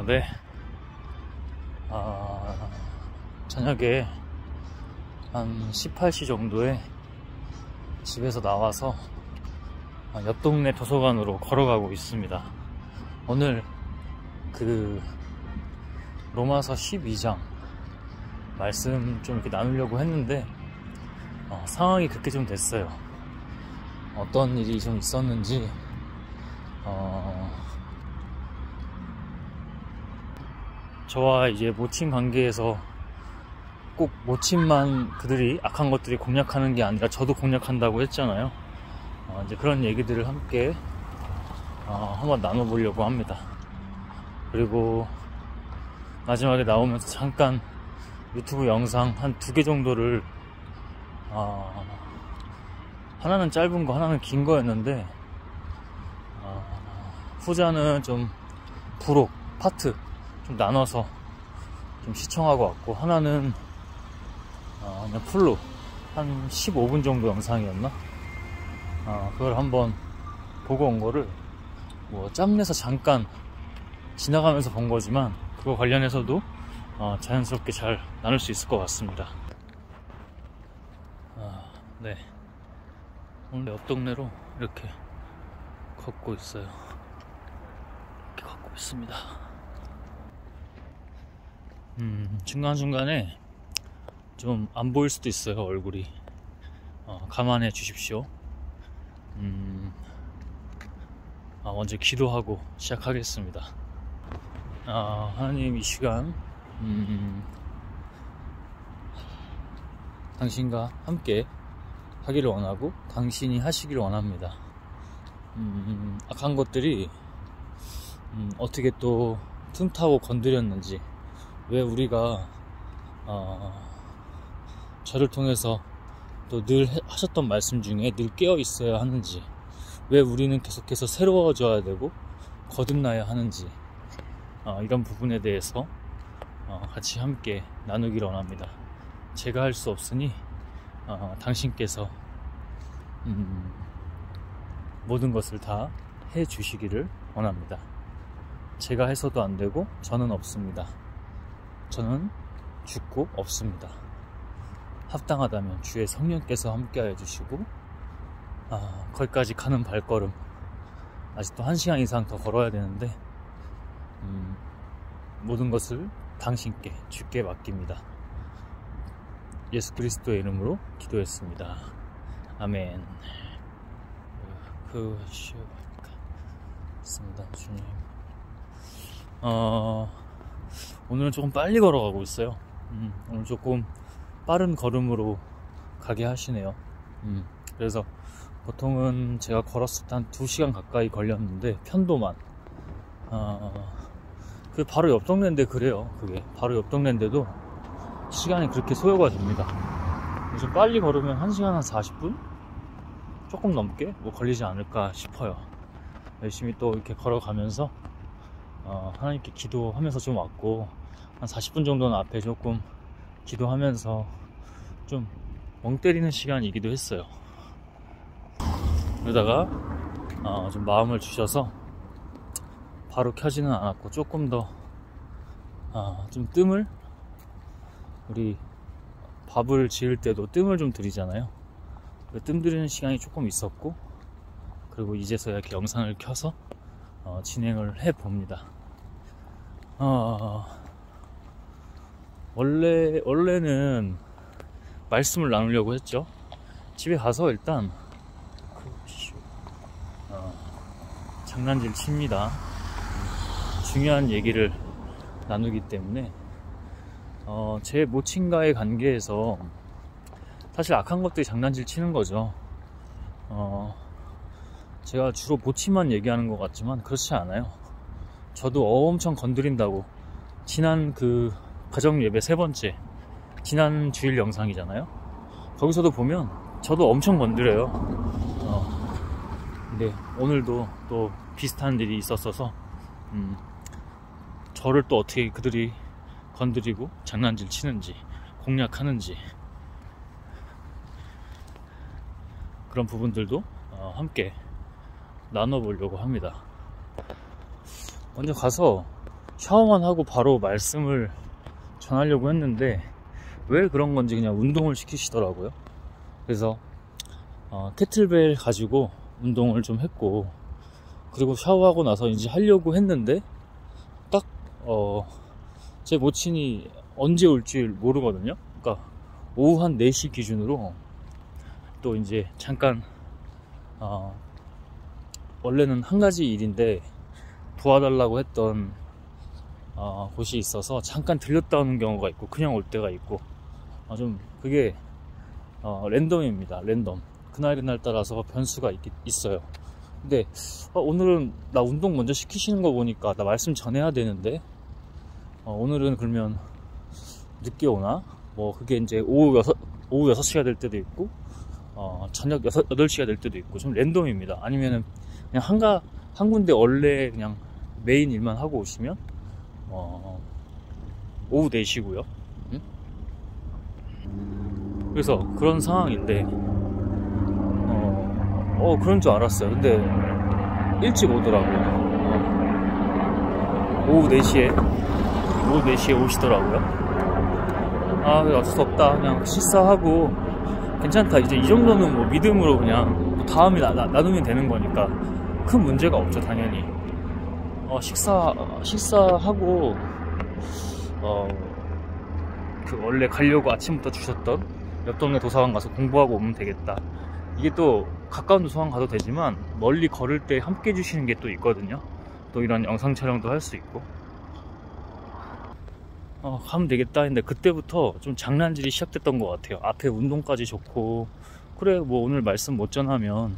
네. 저녁에 한 18시 정도에 집에서 나와서 옆 동네 도서관으로 걸어가고 있습니다. 오늘 로마서 12장 말씀 좀 이렇게 나누려고 했는데 상황이 그렇게 좀 됐어요. 어떤 일이 좀 있었는지 저와 이제 모친 관계에서 꼭 모친만 그들이 악한 것들이 공략하는 게 아니라 저도 공략한다고 했잖아요. 이제 그런 얘기들을 함께 한번 나눠보려고 합니다. 그리고 마지막에 나오면서 잠깐 유튜브 영상 한 2개 정도를 하나는 짧은 거 하나는 긴 거였는데 후자는 좀 부록 파트 좀 나눠서 좀 시청하고 왔고, 하나는 그냥 풀로 한 15분 정도 영상이었나? 그걸 한번 보고 온 거를 짬내서 잠깐 지나가면서 본 거지만 그거 관련해서도 자연스럽게 잘 나눌 수 있을 것 같습니다. 네, 오늘 옆 동네로 이렇게 걷고 있어요. 이렇게 걷고 있습니다. 중간중간에 좀 안 보일 수도 있어요, 얼굴이. 감안해 주십시오. 먼저 기도하고 시작하겠습니다. 하나님, 이 시간 당신과 함께 하기를 원하고 당신이 하시기를 원합니다. 악한 것들이 어떻게 또 틈타고 건드렸는지, 왜 우리가 저를 통해서 또 늘 하셨던 말씀 중에 늘 깨어 있어야 하는지, 왜 우리는 계속해서 새로워져야 되고 거듭나야 하는지, 이런 부분에 대해서 같이 함께 나누기를 원합니다. 제가 할 수 없으니 당신께서 모든 것을 다 해 주시기를 원합니다. 제가 해서도 안 되고 저는 없습니다. 저는 죽고 없습니다. 합당하다면 주의 성령께서 함께하여 주시고, 거기까지 가는 발걸음 아직도 1시간 이상 더 걸어야 되는데 모든 것을 당신께, 주께 맡깁니다. 예수 그리스도의 이름으로 기도했습니다. 아멘. 그것이었습니다, 주님. 오늘은 조금 빨리 걸어가고 있어요. 오늘 조금 빠른 걸음으로 가게 하시네요. 그래서 보통은 제가 걸었을 때 한 2시간 가까이 걸렸는데, 편도만. 그게 바로 옆 동네인데 그래요. 그게 바로 옆 동네인데도 시간이 그렇게 소요가 됩니다. 좀 빨리 걸으면 1시간 한 40분? 조금 넘게 걸리지 않을까 싶어요. 열심히 또 이렇게 걸어가면서 하나님께 기도하면서 좀 왔고, 한 40분 정도는 앞에 조금 기도하면서 좀 멍 때리는 시간이기도 했어요. 그러다가 좀 마음을 주셔서 바로 켜지는 않았고, 조금 더 좀 뜸을, 우리 밥을 지을 때도 뜸을 좀 들이잖아요. 그 뜸 들이는 시간이 조금 있었고, 그리고 이제서야 이렇게 영상을 켜서 진행을 해 봅니다. 원래는 말씀을 나누려고 했죠. 집에 가서 일단 장난질 칩니다. 중요한 얘기를 나누기 때문에 제 모친과의 관계에서 사실 악한 것들이 장난질 치는 거죠. 제가 주로 모친만 얘기하는 것 같지만 그렇지 않아요. 저도 엄청 건드린다고, 지난 그 가정 예배 3번째, 지난 주일 영상이잖아요. 거기서도 보면 저도 엄청 건드려요. 근데 오늘도 또 비슷한 일이 있었어서 저를 또 어떻게 그들이 건드리고 장난질 치는지, 공략하는지, 그런 부분들도 함께 나눠보려고 합니다. 먼저 가서 샤워만 하고 바로 말씀을 전하려고 했는데 왜 그런 건지 그냥 운동을 시키시더라고요. 그래서 캐틀벨 가지고 운동을 좀 했고, 그리고 샤워하고 나서 이제 하려고 했는데 딱 제 모친이 언제 올지 모르거든요. 그러니까 오후 한 4시 기준으로 또 이제 잠깐 원래는 한 가지 일인데 도와달라고 했던 곳이 있어서 잠깐 들렸다 오는 경우가 있고 그냥 올 때가 있고, 좀 그게 랜덤입니다. 랜덤. 그날 따라서 변수가 있어요. 근데 오늘은 나 운동 먼저 시키시는 거 보니까 나 말씀 전해야 되는데 오늘은 그러면 늦게 오나? 뭐 그게 이제 오후 6시가 될 때도 있고 저녁 8시가 될 때도 있고 좀 랜덤입니다. 아니면은 그냥 한 군데 원래 그냥 메인 일만 하고 오시면 오후 4시고요. 응? 그래서 그런 상황인데 그런 줄 알았어요. 근데 일찍 오더라고요. 오후 4시에 오시더라고요. 그래 어쩔 수 없다. 그냥 식사하고 괜찮다. 이제 이 정도는 뭐 믿음으로 그냥 뭐 다음에 나누면 되는 거니까 큰 문제가 없죠, 당연히. 식사하고 그 원래 가려고 아침부터 주셨던 옆 동네 도서관 가서 공부하고 오면 되겠다. 이게 또 가까운 도서관 가도 되지만 멀리 걸을 때 함께 해주시는 게 또 있거든요. 또 이런 영상 촬영도 할 수 있고 가면 되겠다 했는데 그때부터 좀 장난질이 시작됐던 것 같아요. 앞에 운동까지 좋고, 그래 뭐 오늘 말씀 못 전하면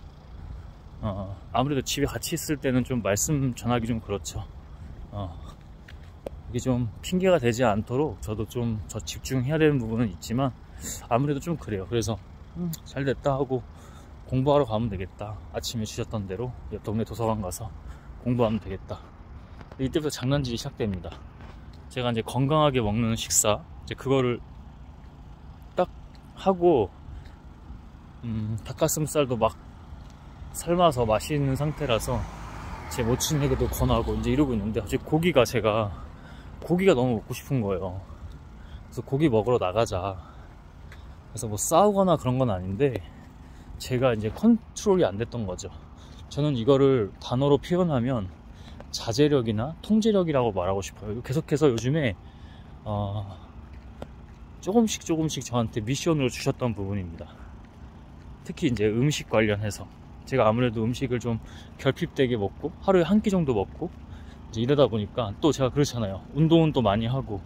아무래도 집에 같이 있을 때는 좀 말씀 전하기 좀 그렇죠. 이게 좀 핑계가 되지 않도록 저도 좀 집중해야 되는 부분은 있지만 아무래도 좀 그래요. 그래서 잘 됐다 하고 공부하러 가면 되겠다. 아침에 주셨던 대로 옆 동네 도서관 가서 공부하면 되겠다. 이때부터 장난질이 시작됩니다. 제가 이제 건강하게 먹는 식사, 이제 그거를 딱 하고 닭가슴살도 막 삶아서 맛있는 상태라서 제 모친에게도 권하고 이제 이러고 있는데, 갑자기 고기가 너무 먹고 싶은 거예요. 그래서 고기 먹으러 나가자. 그래서 뭐 싸우거나 그런 건 아닌데 제가 이제 컨트롤이 안 됐던 거죠. 저는 이거를 단어로 표현하면 자제력이나 통제력이라고 말하고 싶어요. 계속해서 요즘에 조금씩 저한테 미션으로 주셨던 부분입니다. 특히 이제 음식 관련해서 제가 아무래도 음식을 좀 결핍되게 먹고 하루에 한 끼 정도 먹고 이제 이러다 보니까, 또 제가 그렇잖아요. 운동은 또 많이 하고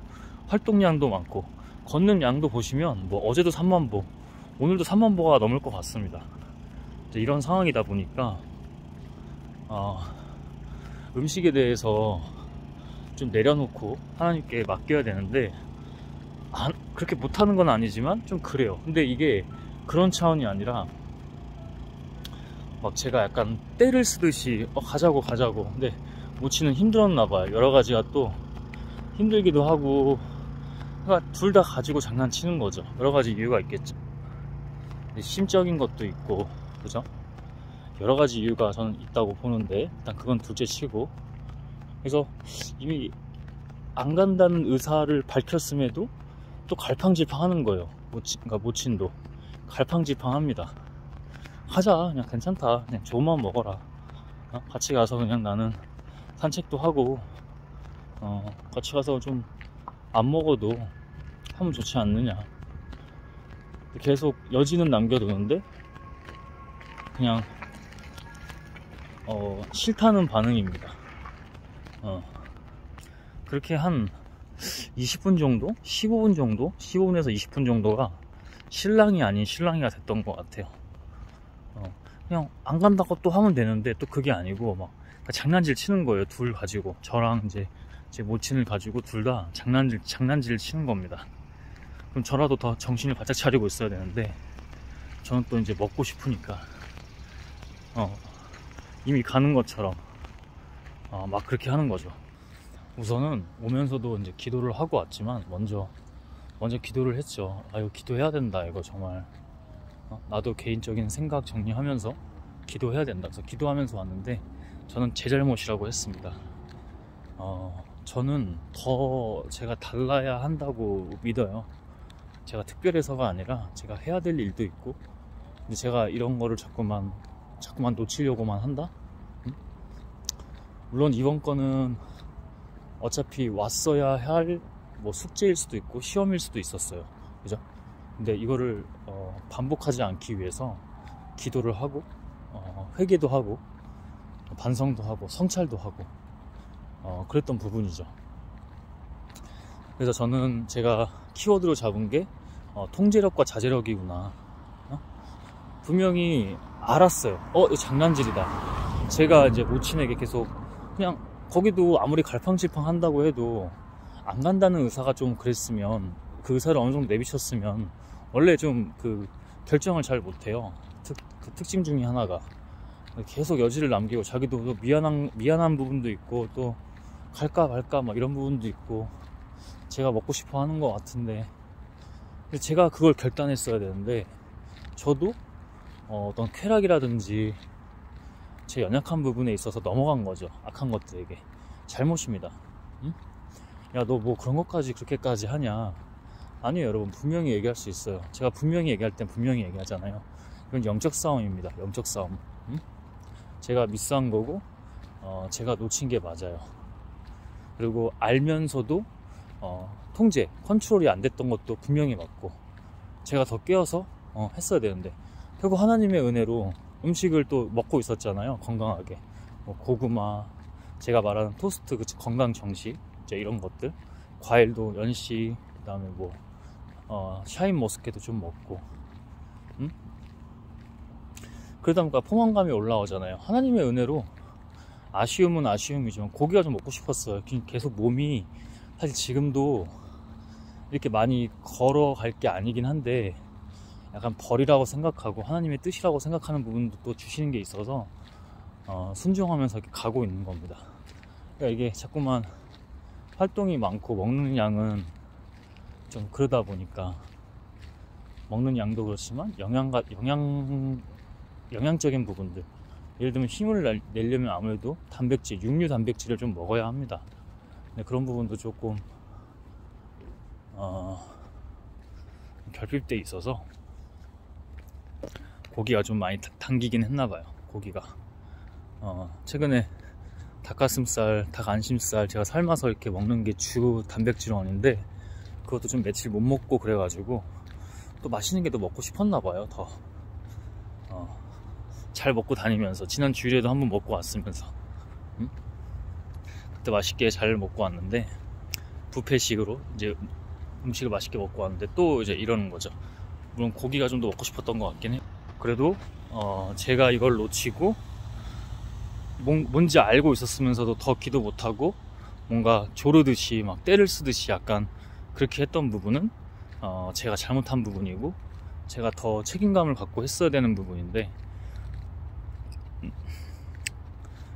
활동량도 많고 걷는 양도 보시면 뭐 어제도 30,000보, 오늘도 30,000보가 넘을 것 같습니다. 이제 이런 상황이다 보니까 음식에 대해서 좀 내려놓고 하나님께 맡겨야 되는데 그렇게 못하는 건 아니지만 좀 그래요. 근데 이게 그런 차원이 아니라 막 제가 약간 때를 쓰듯이 가자고 근데 모치는 힘들었나봐요. 여러가지가 또 힘들기도 하고, 그러니까 둘 다 가지고 장난치는 거죠. 여러가지 이유가 있겠죠. 심적인 것도 있고, 그죠? 여러가지 이유가 저는 있다고 보는데 일단 그건 둘째 치고, 그래서 이미 안 간다는 의사를 밝혔음에도 또 갈팡질팡 하는 거예요. 그러니까 모친도 갈팡질팡 합니다. 가자, 그냥 괜찮다, 그냥 좋은 마음 먹어라, 같이 가서 그냥 나는 산책도 하고 같이 가서 좀 안 먹어도 하면 좋지 않느냐. 계속 여지는 남겨두는데 그냥 싫다는 반응입니다. 그렇게 한 20분 정도? 15분 정도? 15분에서 20분 정도가 신랑이 아닌 신랑이가 됐던 것 같아요. 그냥 안 간다고 또 하면 되는데 또 그게 아니고 막 장난질 치는 거예요. 둘 가지고, 저랑 이제 제 모친을 가지고 둘 다 장난질을 치는 겁니다. 그럼 저라도 더 정신을 바짝 차리고 있어야 되는데 저는 또 이제 먹고 싶으니까 이미 가는 것처럼 막 그렇게 하는 거죠. 우선은 오면서도 이제 기도를 하고 왔지만 먼저 기도를 했죠. 이거 기도해야 된다, 이거 정말. 나도 개인적인 생각 정리하면서 기도해야 된다. 그래서 기도하면서 왔는데 저는 제 잘못이라고 했습니다. 저는 더 제가 달라야 한다고 믿어요. 제가 특별해서가 아니라 제가 해야 될 일도 있고, 근데 제가 이런 거를 자꾸만 놓치려고만 한다? 물론 이번 거는 어차피 왔어야 할 뭐 숙제일 수도 있고 시험일 수도 있었어요. 그죠? 근데 이거를 반복하지 않기 위해서 기도를 하고 회개도 하고 반성도 하고 성찰도 하고 그랬던 부분이죠. 그래서 저는 제가 키워드로 잡은 게 통제력과 자제력이구나. 분명히 알았어요. 이거 장난질이다. 제가 이제 모친에게 계속 그냥, 거기도 아무리 갈팡질팡 한다고 해도 안 간다는 의사가 좀 그랬으면, 그 의사를 어느 정도 내비쳤으면 원래 좀 그 결정을 잘 못해요. 그 특징 중에 하나가 계속 여지를 남기고, 자기도 또 미안한 부분도 있고, 또 갈까 말까 막 이런 부분도 있고, 제가 먹고 싶어 하는 것 같은데, 제가 그걸 결단했어야 되는데, 저도 어떤 쾌락이라든지 제 연약한 부분에 있어서 넘어간 거죠. 악한 것들에게. 잘못입니다. 응? 야, 너 뭐 그런 것까지 그렇게까지 하냐? 아니에요, 여러분. 분명히 얘기할 수 있어요. 제가 분명히 얘기할 땐 분명히 얘기하잖아요. 이건 영적 싸움입니다. 영적 싸움. 응? 제가 미스한 거고, 제가 놓친 게 맞아요. 그리고 알면서도 통제, 컨트롤이 안 됐던 것도 분명히 맞고, 제가 더 깨어서 했어야 되는데, 결국 하나님의 은혜로 음식을 또 먹고 있었잖아요. 건강하게. 고구마, 제가 말하는 토스트, 건강 정식, 이제 이런 것들, 과일도 연시, 그 다음에 샤인 머스켓도 좀 먹고, 그러다 보니까 포만감이 올라오잖아요. 하나님의 은혜로 아쉬움은 아쉬움이지만 고기가 좀 먹고 싶었어요. 계속 몸이, 사실 지금도 이렇게 많이 걸어갈 게 아니긴 한데, 약간 벌이라고 생각하고 하나님의 뜻이라고 생각하는 부분도 또 주시는 게 있어서 순종하면서 이렇게 가고 있는 겁니다. 그러니까 이게 자꾸만 활동이 많고 먹는 양은 좀 그러다 보니까, 먹는 양도 그렇지만 영양적인 부분들, 예를 들면 힘을 내려면 아무래도 단백질, 육류 단백질을 좀 먹어야 합니다. 근데 그런 부분도 조금 결핍돼 있어서 고기가 좀 많이 당기긴 했나봐요. 고기가 최근에 닭가슴살, 닭안심살 제가 삶아서 이렇게 먹는 게 주 단백질원인데, 그것도 좀 며칠 못 먹고 그래가지고 또 맛있는 게 더 먹고 싶었나봐요. 더 잘 먹고 다니면서, 지난 주일에도 한번 먹고 왔으면서, 그때 맛있게 잘 먹고 왔는데, 뷔페식으로 이제 음식을 맛있게 먹고 왔는데 또 이제 이러는 거죠. 물론 고기가 좀 더 먹고 싶었던 것 같긴 해요. 그래도 제가 이걸 놓치고 뭔지 알고 있었으면서도 더 기도 못하고 뭔가 조르듯이 막 때를 쓰듯이 약간 그렇게 했던 부분은 제가 잘못한 부분이고, 제가 더 책임감을 갖고 했어야 되는 부분인데,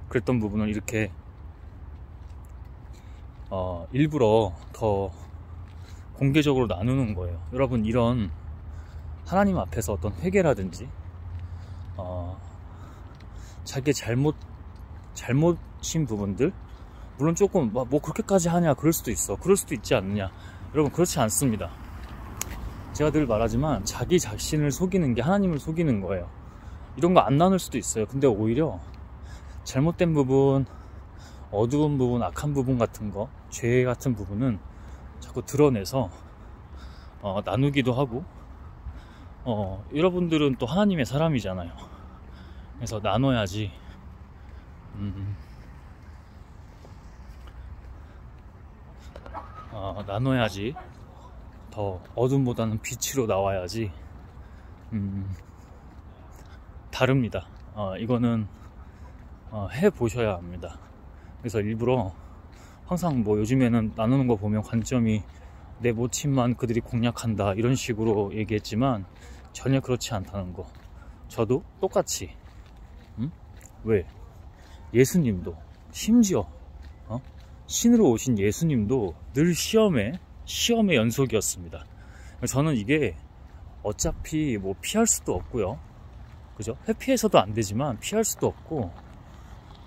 그랬던 부분을 이렇게 일부러 더 공개적으로 나누는 거예요. 여러분, 이런 하나님 앞에서 어떤 회개라든지 자기 잘못인 부분들, 물론 조금 뭐 그렇게까지 하냐, 그럴 수도 있어, 그럴 수도 있지 않느냐. 여러분, 그렇지 않습니다. 제가 늘 말하지만 자기 자신을 속이는 게 하나님을 속이는 거예요. 이런 거 안 나눌 수도 있어요. 근데 오히려 잘못된 부분, 어두운 부분, 악한 부분 같은 거, 죄 같은 부분은 자꾸 드러내서 나누기도 하고, 여러분들은 또 하나님의 사람이잖아요. 그래서 나눠야지. 나눠야지 더 어둠보다는 빛으로 나와야지. 다릅니다. 이거는 해보셔야 합니다. 그래서 일부러 항상 요즘에는 나누는 거 보면 관점이 내 모친만 그들이 공략한다 이런 식으로 얘기했지만, 전혀 그렇지 않다는 거. 저도 똑같이 왜? 예수님도, 심지어 신으로 오신 예수님도 늘 시험의 연속이었습니다. 저는 이게 어차피 피할 수도 없고요, 그죠? 회피해서도 안 되지만 피할 수도 없고,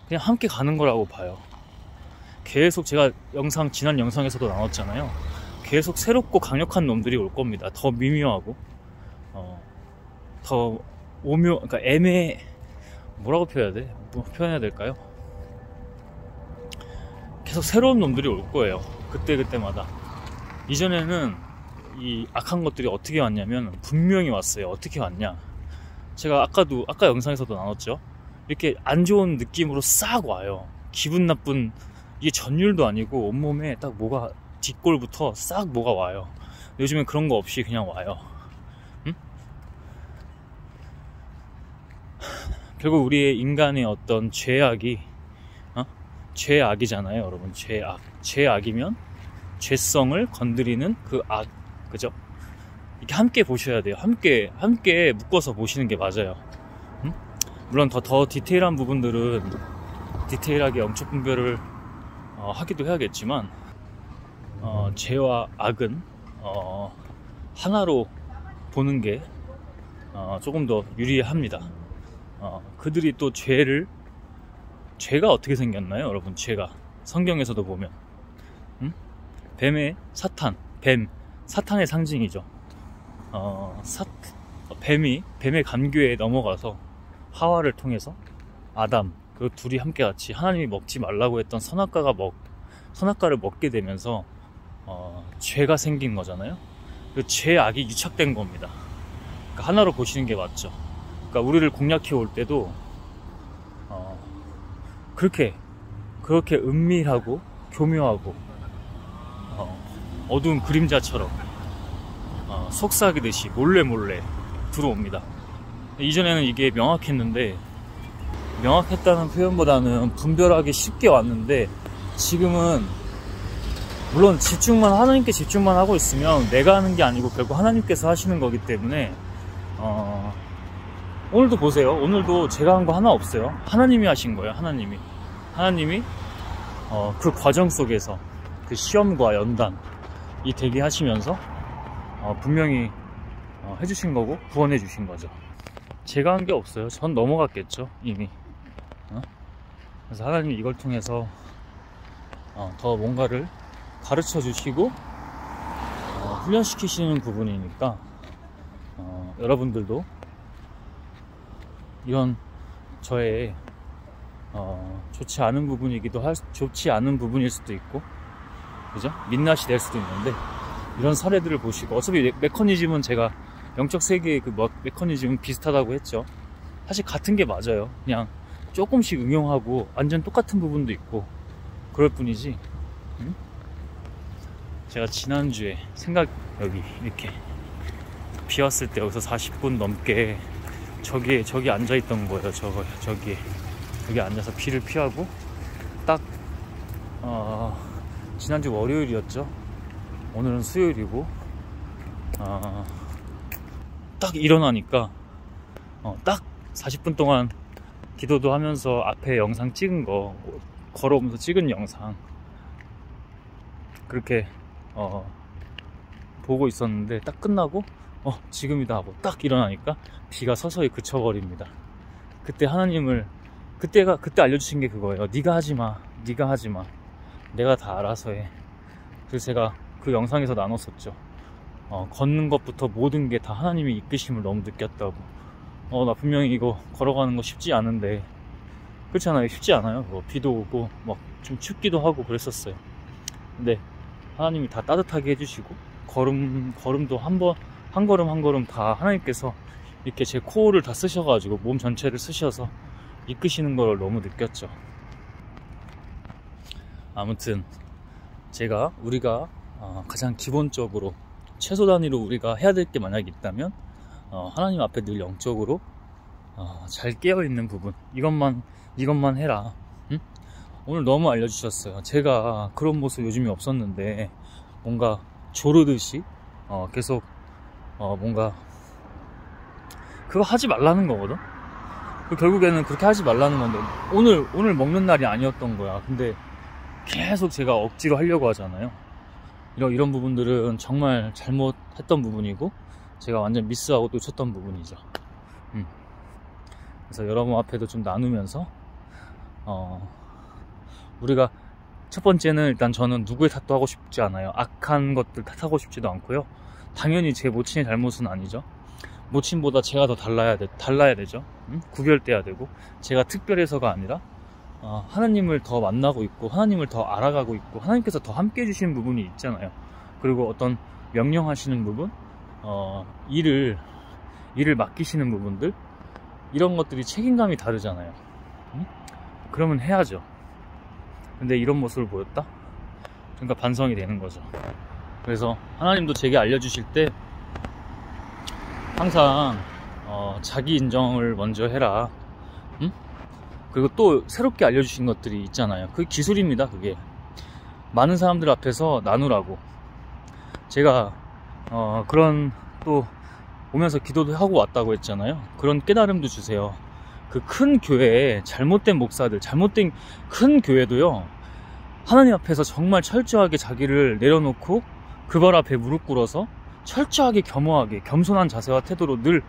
그냥 함께 가는 거라고 봐요. 계속 제가 지난 영상에서도 나눴잖아요. 계속 새롭고 강력한 놈들이 올 겁니다. 더 미묘하고 더 그러니까 뭐라고 표현해야 될까요? 계속 새로운 놈들이 올 거예요. 그때마다. 이전에는 이 악한 것들이 어떻게 왔냐면 분명히 왔어요. 어떻게 왔냐, 제가 아까 영상에서도 나눴죠. 이렇게 안 좋은 느낌으로 싹 와요. 기분 나쁜, 이게 전율도 아니고 온몸에 딱 뭐가 뒷골부터 싹 뭐가 와요. 요즘엔 그런 거 없이 그냥 와요. 응? 결국 우리의 인간의 어떤 죄악이 죄악이잖아요, 여러분. 죄악이면 죄성을 건드리는 그 악, 그죠? 이렇게 함께 보셔야 돼요. 함께 묶어서 보시는 게 맞아요. 응? 물론 더 디테일한 부분들은 디테일하게 영적 분별을 하기도 해야겠지만, 죄와 악은 하나로 보는 게 조금 더 유리합니다. 그들이 또 죄가 어떻게 생겼나요, 여러분? 죄가 성경에서도 보면 뱀의 사탄의 상징이죠. 뱀의 감교에 넘어가서 하와를 통해서 아담, 그 둘이 함께 같이 하나님이 먹지 말라고 했던 선악과를 먹게 되면서 죄가 생긴 거잖아요. 그 죄악이 유착된 겁니다. 그러니까 하나로 보시는 게 맞죠. 그러니까 우리를 공략해 올 때도 그렇게 은밀하고 교묘하고 어두운 그림자처럼 속삭이듯이 몰래 들어옵니다. 이전에는 이게 명확했는데, 명확했다는 표현보다는 분별하기 쉽게 왔는데, 지금은 물론 하나님께 집중만 하고 있으면 내가 하는 게 아니고 결국 하나님께서 하시는 거기 때문에 오늘도 보세요. 오늘도 제가 한 거 하나 없어요. 하나님이 하신 거예요. 하나님이 그 과정 속에서 그 시험과 연단 이 대기하시면서 분명히 해주신 거고 구원해 주신 거죠. 제가 한 게 없어요. 전 넘어갔겠죠, 이미. 그래서 하나님이 이걸 통해서 더 뭔가를 가르쳐 주시고 훈련시키시는 부분이니까 여러분들도 이런 저의 좋지 않은 부분일 수도 있고, 그죠? 민낯이 될 수도 있는데, 이런 사례들을 보시고, 어차피 메커니즘은 제가 영적 세계의 그 메커니즘은 비슷하다고 했죠. 사실 같은 게 맞아요. 그냥 조금씩 응용하고 완전 똑같은 부분도 있고 그럴 뿐이지. 제가 지난주에 여기 이렇게 비 왔을 때 여기서 40분 넘게 저기 앉아있던 거예요. 저기에 여기 앉아서 비를 피하고, 딱 지난주 월요일이었죠. 오늘은 수요일이고, 딱 일어나니까 딱 40분 동안 기도도 하면서 앞에 영상 찍은 거, 걸어오면서 찍은 영상 그렇게 보고 있었는데, 딱 끝나고 지금이다 하고 딱 일어나니까 비가 서서히 그쳐버립니다. 그때 그때 알려주신 게 그거예요. 네가 하지마, 내가 다 알아서 해. 그래서 제가 그 영상에서 나눴었죠. 걷는 것부터 모든 게 다 하나님이 이끄심을 너무 느꼈다고. 나 분명히 이거 걸어가는 거 쉽지 않은데, 그렇잖아요. 쉽지 않아요. 비도 오고 막 좀 춥기도 하고 그랬었어요. 근데 하나님이 다 따뜻하게 해주시고, 걸음도 한 걸음 다 하나님께서 이렇게 제 코어를 다 쓰셔가지고 몸 전체를 쓰셔서 이끄시는 걸 너무 느꼈죠. 아무튼 우리가 가장 기본적으로 최소 단위로 우리가 해야 될 게 만약에 있다면, 하나님 앞에 늘 영적으로 잘 깨어있는 부분, 이것만 해라. 응? 오늘 너무 알려주셨어요. 제가 그런 모습 요즘에 없었는데, 뭔가 조르듯이 계속 뭔가 그거 하지 말라는 거거든. 결국에는 그렇게 하지 말라는 건데, 오늘 먹는 날이 아니었던 거야. 근데 계속 제가 억지로 하려고 하잖아요. 이런 부분들은 정말 잘못했던 부분이고, 제가 완전 미스하고 놓쳤던 부분이죠. 그래서 여러분 앞에도 좀 나누면서 우리가 첫 번째는 일단 저는 누구의 탓도 하고 싶지 않아요. 악한 것들 탓하고 싶지도 않고요. 당연히 제 모친의 잘못은 아니죠. 모친보다 제가 더 달라야 되죠. 구별돼야 되고, 제가 특별해서가 아니라 하나님을 더 만나고 있고, 하나님을 더 알아가고 있고, 하나님께서 더 함께 해주시는 부분이 있잖아요. 그리고 어떤 명령하시는 부분, 일을 맡기시는 부분들, 이런 것들이 책임감이 다르잖아요. 그러면 해야죠. 근데 이런 모습을 보였다? 그러니까 반성이 되는 거죠. 그래서 하나님도 제게 알려주실 때 항상 자기 인정을 먼저 해라. 그리고 또 새롭게 알려주신 것들이 있잖아요. 그게 기술입니다. 그게 많은 사람들 앞에서 나누라고. 제가 그런 또 오면서 기도도 하고 왔다고 했잖아요. 그런 깨달음도 주세요. 그 큰 교회에 잘못된 목사들, 잘못된 큰 교회도요, 하나님 앞에서 정말 철저하게 자기를 내려놓고 그 발 앞에 무릎 꿇어서 철저하게 겸허하게 겸손한 자세와 태도로 늘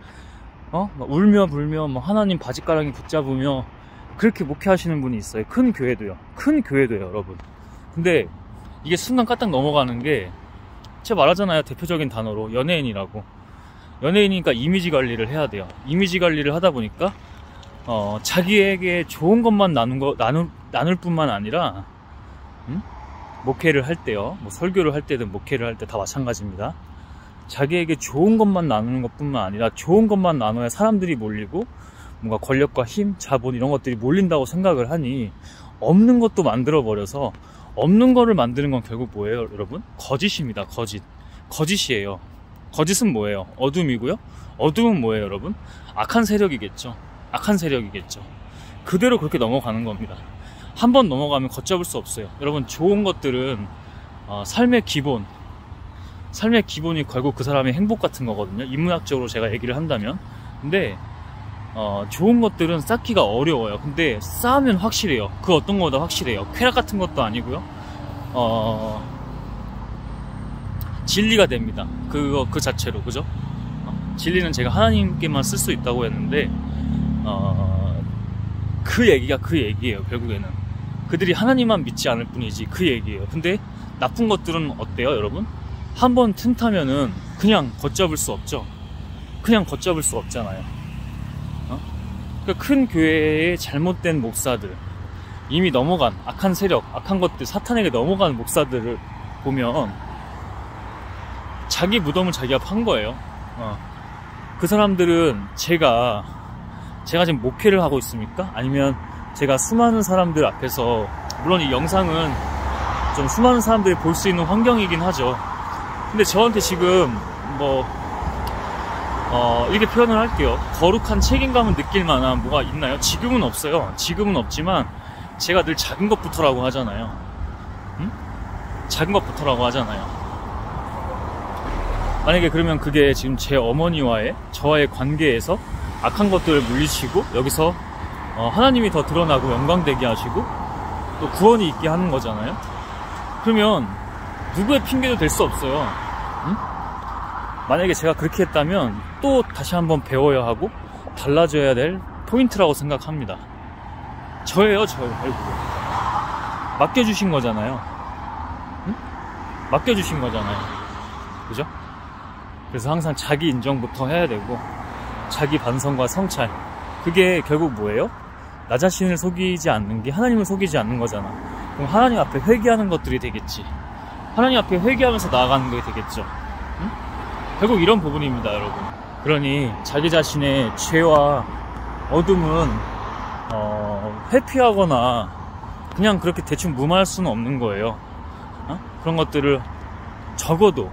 막 울며 불며 하나님 바짓가랑이 붙잡으며 그렇게 목회하시는 분이 있어요. 큰 교회도요. 큰 교회도요, 여러분. 근데 이게 순간 까딱 넘어가는 게, 제가 말하잖아요. 대표적인 단어로 연예인이라고. 연예인이니까 이미지 관리를 해야 돼요. 이미지 관리를 하다 보니까 자기에게 좋은 것만 나눌 뿐만 아니라 목회를 할 때요, 뭐 설교를 할 때든 목회를 할 때 다 마찬가지입니다. 자기에게 좋은 것만 나누는 것뿐만 아니라 좋은 것만 나눠야 사람들이 몰리고 뭔가 권력과 힘, 자본 이런 것들이 몰린다고 생각을 하니 없는 것도 만들어 버려서, 없는 거를 만드는 건 결국 뭐예요, 여러분? 거짓입니다. 거짓이에요. 거짓은 뭐예요? 어둠이고요. 어둠은 뭐예요, 여러분? 악한 세력이겠죠. 그대로 그렇게 넘어가는 겁니다. 한번 넘어가면 걷잡을 수 없어요. 여러분, 좋은 것들은 삶의 기본이 결국 그 사람의 행복 같은 거거든요. 인문학적으로 제가 얘기를 한다면. 근데 좋은 것들은 쌓기가 어려워요. 근데 쌓으면 확실해요. 그 어떤 거보다 확실해요. 쾌락 같은 것도 아니고요. 진리가 됩니다. 그 자체로, 그죠? 진리는 제가 하나님께만 쓸 수 있다고 했는데, 그 얘기예요. 결국에는 그들이 하나님만 믿지 않을 뿐이지 그 얘기예요. 근데 나쁜 것들은 어때요, 여러분? 한번 틈타면은 그냥 걷잡을 수 없죠. 잖아요. 그러니까 큰 교회의 잘못된 목사들, 이미 넘어간 악한 세력, 악한 것들, 사탄에게 넘어간 목사들을 보면 자기 무덤을 자기가 판 거예요. 그 사람들은 제가 지금 목회를 하고 있습니까? 아니면 제가 수많은 사람들 앞에서, 물론 이 영상은 좀 수많은 사람들이 볼 수 있는 환경이긴 하죠. 근데 저한테 지금 이렇게 표현을 할게요. 거룩한 책임감을 느낄 만한 뭐가 있나요? 지금은 없어요. 지금은 없지만 제가 늘 작은 것부터라고 하잖아요. 작은 것부터라고 하잖아요. 만약에 그러면 그게 지금 제 어머니와의, 저와의 관계에서 악한 것들을 물리치고 여기서 하나님이 더 드러나고 영광되게 하시고 또 구원이 있게 하는 거잖아요. 그러면 누구의 핑계도 될 수 없어요. 만약에 제가 그렇게 했다면 또 다시 한번 배워야 하고 달라져야 될 포인트라고 생각합니다. 저예요. 결국에 맡겨주신 거잖아요. 맡겨주신 거잖아요. 그죠? 그래서 항상 자기 인정부터 해야 되고, 자기 반성과 성찰, 그게 결국 뭐예요? 나 자신을 속이지 않는 게 하나님을 속이지 않는 거잖아. 그럼 하나님 앞에 회개하는 것들이 되겠지. 하나님 앞에 회개하면서 나아가는 게 되겠죠. 결국 이런 부분입니다, 여러분. 그러니 자기 자신의 죄와 어둠은 회피하거나 그냥 그렇게 대충 무마할 수는 없는 거예요. 그런 것들을 적어도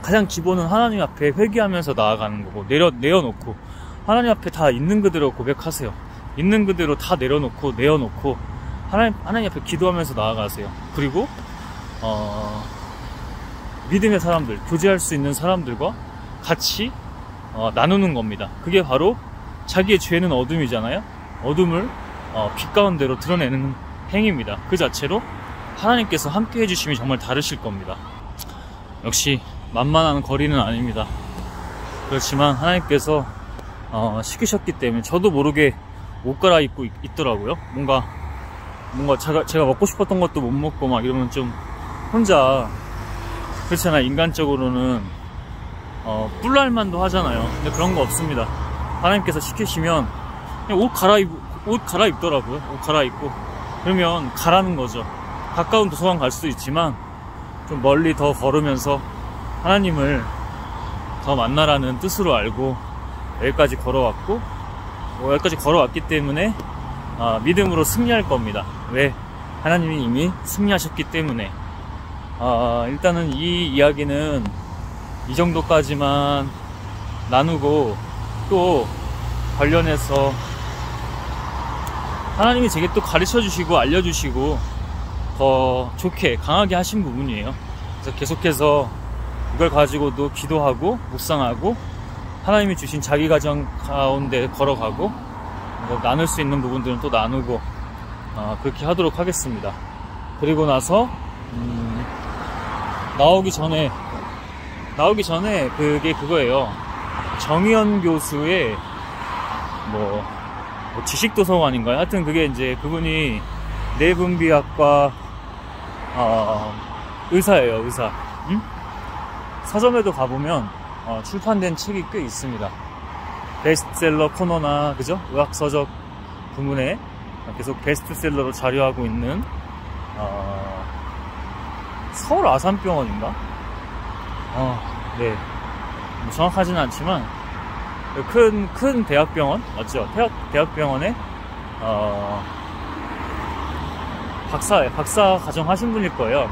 가장 기본은 하나님 앞에 회개하면서 나아가는 거고, 내어놓고 하나님 앞에 다 있는 그대로 고백하세요. 있는 그대로 다 내려놓고 내어놓고 하나님 앞에 기도하면서 나아가세요. 그리고 믿음의 사람들, 교제할 수 있는 사람들과 같이 나누는 겁니다. 그게 바로 자기의 죄는 어둠이잖아요. 어둠을 빛 가운데로 드러내는 행위입니다. 그 자체로 하나님께서 함께 해주심이 정말 다르실 겁니다. 역시 만만한 거리는 아닙니다. 그렇지만 하나님께서 시키셨기 때문에 저도 모르게 옷 갈아입고 있더라고요. 뭔가 뭔가 제가 먹고 싶었던 것도 못 먹고 막 이러면 좀 혼자 그렇잖아. 인간적으로는 뿔날만도 하잖아요. 근데 그런 거 없습니다. 하나님께서 시키시면 그냥 옷 갈아입더라고요. 옷 갈아입고 그러면 가라는 거죠. 가까운 도서관 갈 수도 있지만 좀 멀리 더 걸으면서 하나님을 더 만나라는 뜻으로 알고 여기까지 걸어왔고 여기까지 걸어왔기 때문에 믿음으로 승리할 겁니다. 왜? 하나님이 이미 승리하셨기 때문에. 일단은 이 이야기는 이 정도까지만 나누고, 또 관련해서 하나님이 제게 또 가르쳐 주시고 알려주시고 더 좋게 강하게 하신 부분이에요. 그래서 계속해서 이걸 가지고도 기도하고 묵상하고 하나님이 주신 자기 가정 가운데 걸어가고 나눌 수 있는 부분들은 또 나누고 그렇게 하도록 하겠습니다. 그리고 나서 나오기 전에 그게 그거예요. 정의연 교수의 뭐 지식도서관인가요? 하여튼 그게 이제 그분이 내분비학과 의사예요. 의사. 서점에도 가보면 출판된 책이 꽤 있습니다. 베스트셀러 코너나 그죠? 의학서적 부문에 계속 베스트셀러로 자료하고 있는 서울 아산병원인가? 네. 뭐 정확하지는 않지만 큰 대학병원 맞죠? 대학병원에 박사 과정 하신 분일 거예요.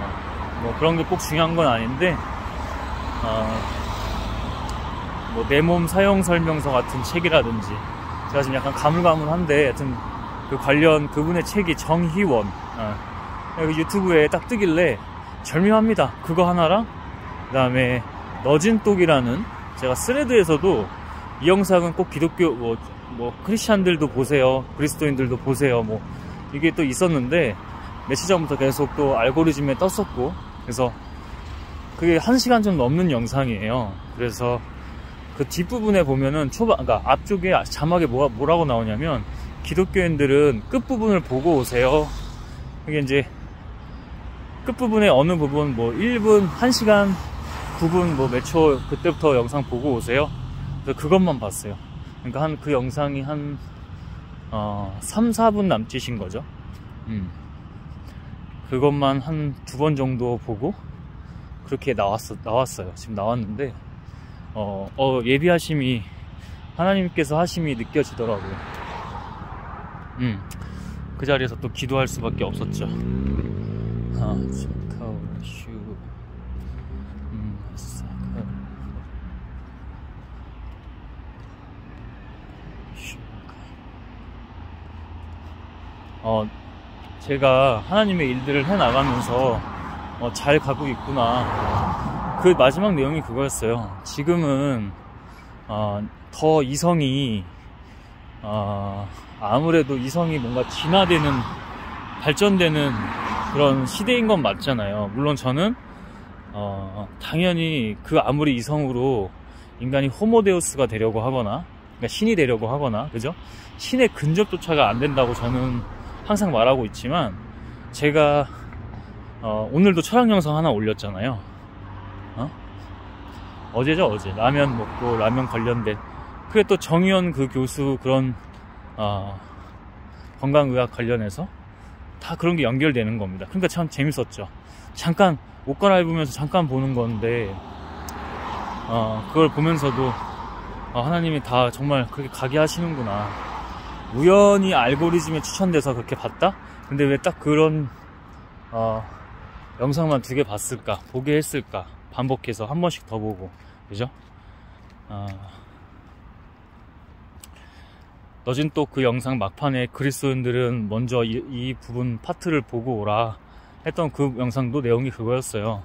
뭐 그런 게 꼭 중요한 건 아닌데 뭐 내 몸 사용 설명서 같은 책이라든지 제가 지금 약간 가물가물한데 하여튼 그 관련 그분의 책이 정희원 유튜브에 딱 뜨길래 절묘합니다. 그거 하나랑 그 다음에 너진똑이라는 제가 스레드에서도 이 영상은 꼭 기독교 뭐 크리스찬들도 보세요, 그리스도인들도 보세요 뭐 이게 또 있었는데 며칠 전부터 계속 또 알고리즘에 떴었고 그래서 그게 1시간 좀 넘는 영상이에요. 그래서 그 뒷부분에 보면은 그러니까 앞쪽에 자막에 뭐라고 나오냐면 기독교인들은 끝부분을 보고 오세요. 이게 이제 끝부분에 어느 부분 뭐 1분, 1시간, 9분 뭐 몇 초 그때부터 영상 보고 오세요. 그래서 그것만 봤어요. 그러니까 그 영상이 한 3, 4분 남짓인 거죠. 그것만 한 2번 정도 보고 그렇게 나왔어요. 지금 나왔는데 예비하심이 하나님께서 하심이 느껴지더라고요. 그 자리에서 또 기도할 수밖에 없었죠. 제가 하나님의 일들을 해나가면서 잘 가고 있구나. 그 마지막 내용이 그거였어요. 지금은 더 이성이 아무래도 이성이 뭔가 진화되는 발전되는 그런 시대인 건 맞잖아요. 물론 저는 당연히 그 아무리 이성으로 인간이 호모데우스가 되려고 하거나 그러니까 신이 되려고 하거나 그죠? 신의 근접조차가 안 된다고 저는 항상 말하고 있지만 제가 오늘도 철학 영상 하나 올렸잖아요. 어제죠, 어제. 라면 먹고 라면 관련된 그게 또 정의연 그 교수 그런 건강의학 관련해서 다 그런 게 연결되는 겁니다. 그러니까 참 재밌었죠. 잠깐 옷 갈아입으면서 잠깐 보는 건데 그걸 보면서도 하나님이 다 정말 그렇게 가게 하시는구나. 우연히 알고리즘에 추천돼서 그렇게 봤다? 근데 왜 딱 그런 영상만 2개 봤을까? 보게 했을까? 반복해서 한 번씩 더 보고 그죠? 너진 또 그 영상 막판에 그리스도인들은 먼저 이 부분 파트를 보고 오라 했던 그 영상도 내용이 그거였어요.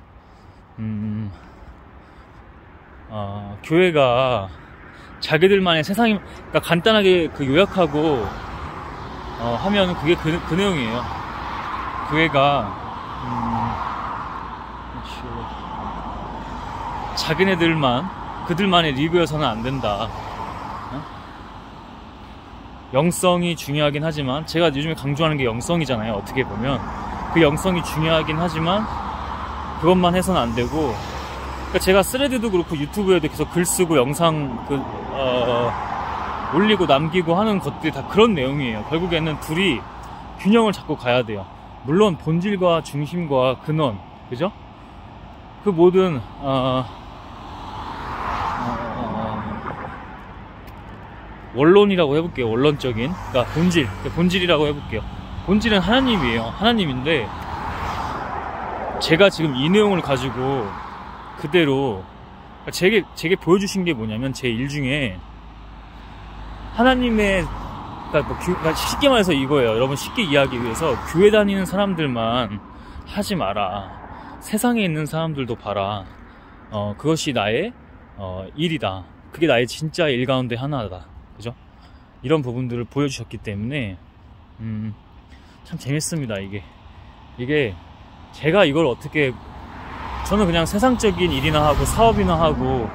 교회가 자기들만의 세상이 그러니까 간단하게 그 요약하고 하면 그게 그 내용이에요. 교회가 자기네들만 그들만의 리그여서는 안 된다. 영성이 중요하긴 하지만, 제가 요즘에 강조하는 게 영성이잖아요. 어떻게 보면 그 영성이 중요하긴 하지만 그것만 해서는 안 되고, 그러니까 제가 스레드도 그렇고 유튜브에도 계속 글 쓰고 영상 올리고 남기고 하는 것들이 다 그런 내용이에요. 결국에는 둘이 균형을 잡고 가야 돼요. 물론 본질과 중심과 근원, 그죠? 그 모든 원론이라고 해볼게요. 원론적인, 그러니까 본질이라고 해볼게요. 본질은 하나님이에요. 하나님인데, 제가 지금 이 내용을 가지고 그대로 제게 보여주신 게 뭐냐면, 제 일 중에 하나님의, 그러니까 쉽게 말해서 이거예요. 여러분 쉽게 이해하기 위해서, 교회 다니는 사람들만 하지 마라. 세상에 있는 사람들도 봐라. 그것이 나의 일이다. 그게 나의 진짜 일 가운데 하나다. 그죠? 이런 부분들을 보여주셨기 때문에 참 재밌습니다. 이게 제가 이걸 어떻게, 저는 그냥 세상적인 일이나 하고 사업이나 하고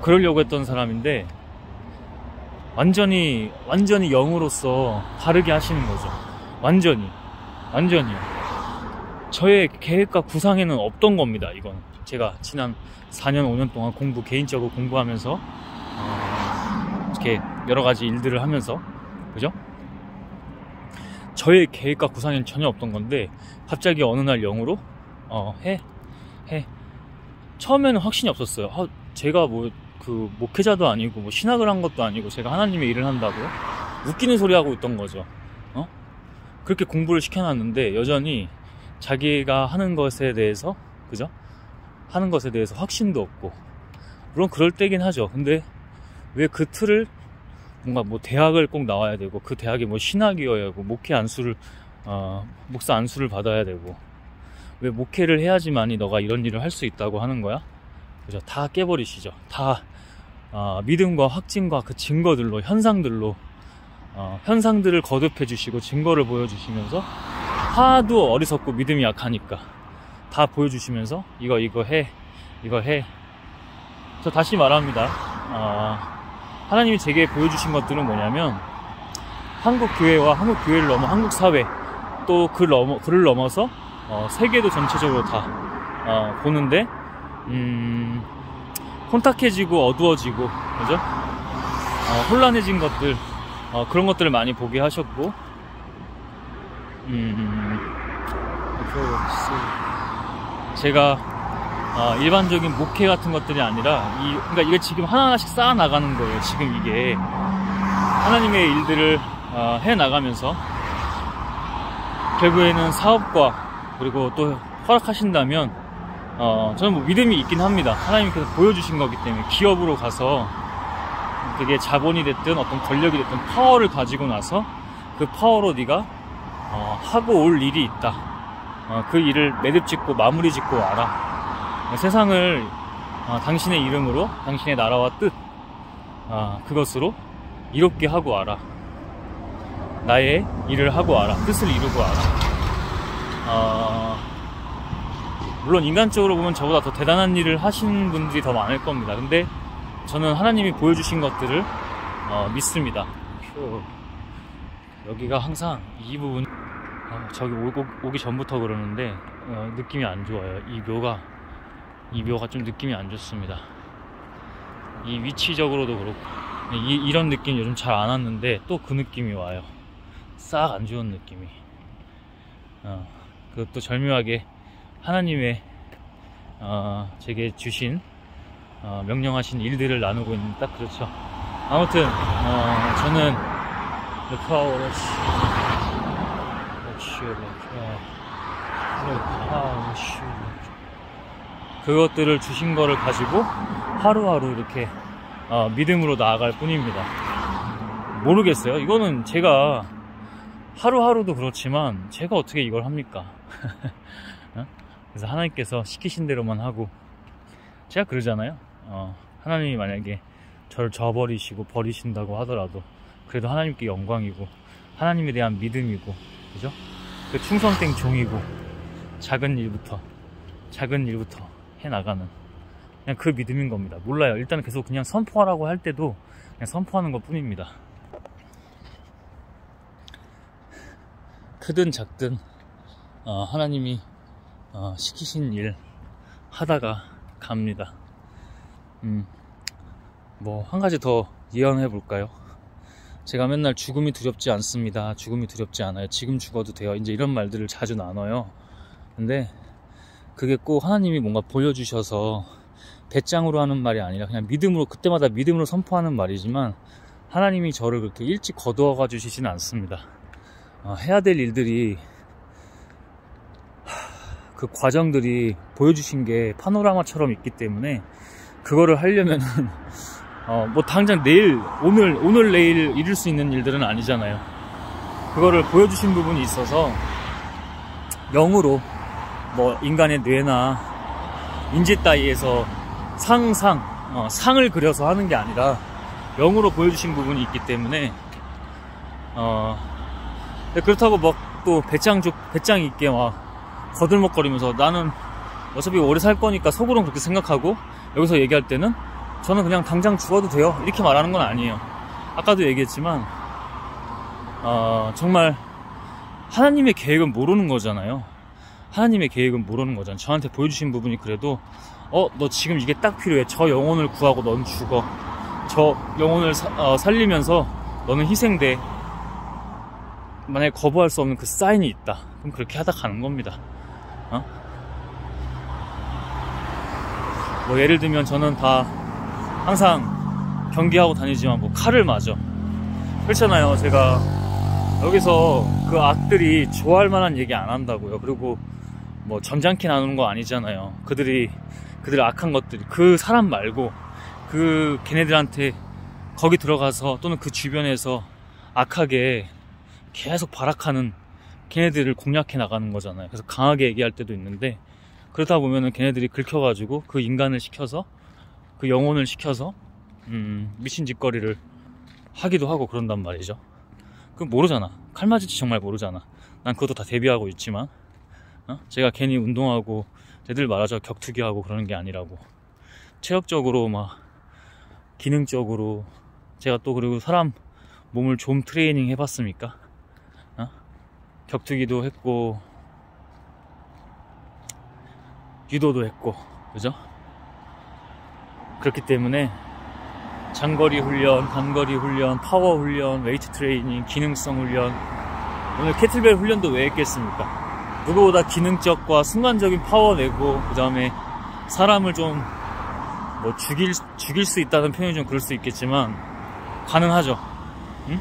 그러려고 했던 사람인데, 완전히 영으로서 다르게 하시는 거죠. 완전히요. 저의 계획과 구상에는 없던 겁니다. 이건 제가 지난 4년 5년 동안 개인적으로 공부하면서 이렇게 여러 가지 일들을 하면서, 그죠? 저의 계획과 구상에는 전혀 없던 건데, 갑자기 어느 날 영으로 해. 처음에는 확신이 없었어요. 제가 목회자도 아니고 신학을 한 것도 아니고 제가 하나님의 일을 한다고요? 웃기는 소리 하고 있던 거죠. 그렇게 공부를 시켜놨는데 여전히 자기가 하는 것에 대해서, 그죠? 하는 것에 대해서 확신도 없고, 물론 그럴 때긴 하죠. 근데 왜 그 틀을, 뭔가 대학을 꼭 나와야 되고, 그 대학이 신학이어야 하고, 목사 안수를 받아야 되고, 왜 목회를 해야지만이 너가 이런 일을 할 수 있다고 하는 거야? 그죠? 다 깨버리시죠. 다 믿음과 확증과 그 증거들로, 현상들을 거듭해 주시고 증거를 보여주시면서, 하도 어리석고 믿음이 약하니까 다 보여주시면서 이거 해. 저 다시 말합니다. 하나님이 제게 보여주신 것들은 뭐냐면, 한국 교회와 한국 교회를 넘어 한국 사회, 또 그를 넘어서 세계도 전체적으로 다 보는데, 혼탁해지고 어두워지고, 그죠? 혼란해진 것들, 그런 것들을 많이 보게 하셨고, 제가 일반적인 목회 같은 것들이 아니라, 그러니까 이게 지금 하나하나씩 쌓아 나가는 거예요. 지금 이게 하나님의 일들을 해 나가면서, 결국에는 사업과, 그리고 또 허락하신다면, 저는 믿음이 있긴 합니다. 하나님께서 보여주신 거기 때문에. 기업으로 가서 그게 자본이 됐든 어떤 권력이 됐든 파워를 가지고 나서 그 파워로 네가 하고 올 일이 있다. 그 일을 매듭 짓고 마무리 짓고 와라. 세상을 당신의 이름으로, 당신의 나라와 뜻, 그것으로 이롭게 하고 와라. 나의 일을 하고 와라. 뜻을 이루고 와라. 물론 인간적으로 보면 저보다 더 대단한 일을 하시는 분들이 더 많을 겁니다. 근데 저는 하나님이 보여주신 것들을 믿습니다. 여기가 항상 이 부분, 저기 오기 전부터 그러는데 느낌이 안 좋아요. 이 묘가 좀 느낌이 안 좋습니다. 이 위치적으로도 그렇고, 이런 느낌 요즘 잘 안 왔는데 또 그 느낌이 와요. 싹 안 좋은 느낌이. 그것도 절묘하게 하나님의 제게 주신 명령하신 일들을 나누고 있는, 딱 그렇죠. 아무튼 저는 그것들을 주신 거를 가지고 하루하루 이렇게 믿음으로 나아갈 뿐입니다. 모르겠어요. 이거는 제가 하루하루도 그렇지만 제가 어떻게 이걸 합니까? 그래서 하나님께서 시키신 대로만 하고, 제가 그러잖아요. 하나님이 만약에 저를 저버리시고 버리신다고 하더라도 그래도 하나님께 영광이고, 하나님에 대한 믿음이고, 그죠? 그 충성된 종이고, 작은 일부터 해나가는, 그냥 그 믿음인 겁니다. 몰라요. 일단 계속 그냥 선포하라고 할 때도 그냥 선포하는 것 뿐입니다. 크든 작든 하나님이 시키신 일 하다가 갑니다. 뭐 한 가지 더 예언해 볼까요? 제가 맨날 죽음이 두렵지 않습니다, 죽음이 두렵지 않아요, 지금 죽어도 돼요, 이제 이런 말들을 자주 나눠요. 근데 그게 꼭 하나님이 뭔가 보여주셔서 배짱으로 하는 말이 아니라 그냥 믿음으로, 그때마다 믿음으로 선포하는 말이지만 하나님이 저를 그렇게 일찍 거두어가 주시지는 않습니다. 해야 될 일들이, 그 과정들이 보여주신 게 파노라마처럼 있기 때문에 그거를 하려면은 뭐 당장 내일, 오늘 내일 이룰 수 있는 일들은 아니잖아요. 그거를 보여주신 부분이 있어서 영으로, 뭐 인간의 뇌나 인지 따위에서 상을 그려서 하는 게 아니라 영으로 보여주신 부분이 있기 때문에 그렇다고 막 또 배짱 있게 막 거들먹거리면서 나는 어차피 오래 살 거니까 속으로는 그렇게 생각하고, 여기서 얘기할 때는 저는 그냥 당장 죽어도 돼요 이렇게 말하는 건 아니에요. 아까도 얘기했지만 정말 하나님의 계획은 모르는 거잖아요. 하나님의 계획은 모르는 거잖아요. 저한테 보여주신 부분이 그래도 너 지금 이게 딱 필요해, 저 영혼을 구하고 넌 죽어, 저 영혼을 살리면서 너는 희생돼, 만약에 거부할 수 없는 그 사인이 있다, 그럼 그렇게 하다 가는 겁니다. 뭐 예를 들면 저는 다 항상 경기하고 다니지만 뭐 칼을 맞아, 그렇잖아요. 제가 여기서 그 악들이 좋아할 만한 얘기 안 한다고요. 그리고 뭐 점잖게 나누는 거 아니잖아요. 그들 악한 것들이, 그 사람 말고 그 걔네들한테 거기 들어가서 또는 그 주변에서 악하게 계속 발악하는 걔네들을 공략해 나가는 거잖아요. 그래서 강하게 얘기할 때도 있는데, 그러다 보면은 걔네들이 긁혀가지고 그 인간을 시켜서, 그 영혼을 시켜서 미친 짓거리를 하기도 하고 그런단 말이죠. 그건 모르잖아. 칼 맞을지 정말 모르잖아. 난 그것도 다 대비하고 있지만 제가 괜히 운동하고 애들 말하자 격투기하고 그러는 게 아니라고. 체력적으로 막 기능적으로 제가 또, 그리고 사람 몸을 좀 트레이닝 해봤습니까? 격투기도 했고 유도도 했고, 그죠? 그렇기 때문에 장거리 훈련, 단거리 훈련, 파워 훈련, 웨이트 트레이닝, 기능성 훈련, 오늘 캐틀벨 훈련도 왜 했겠습니까? 누구보다 기능적과 순간적인 파워 내고, 그 다음에 사람을 좀 뭐 죽일 수 있다는 표현이 좀 그럴 수 있겠지만 가능하죠. 응?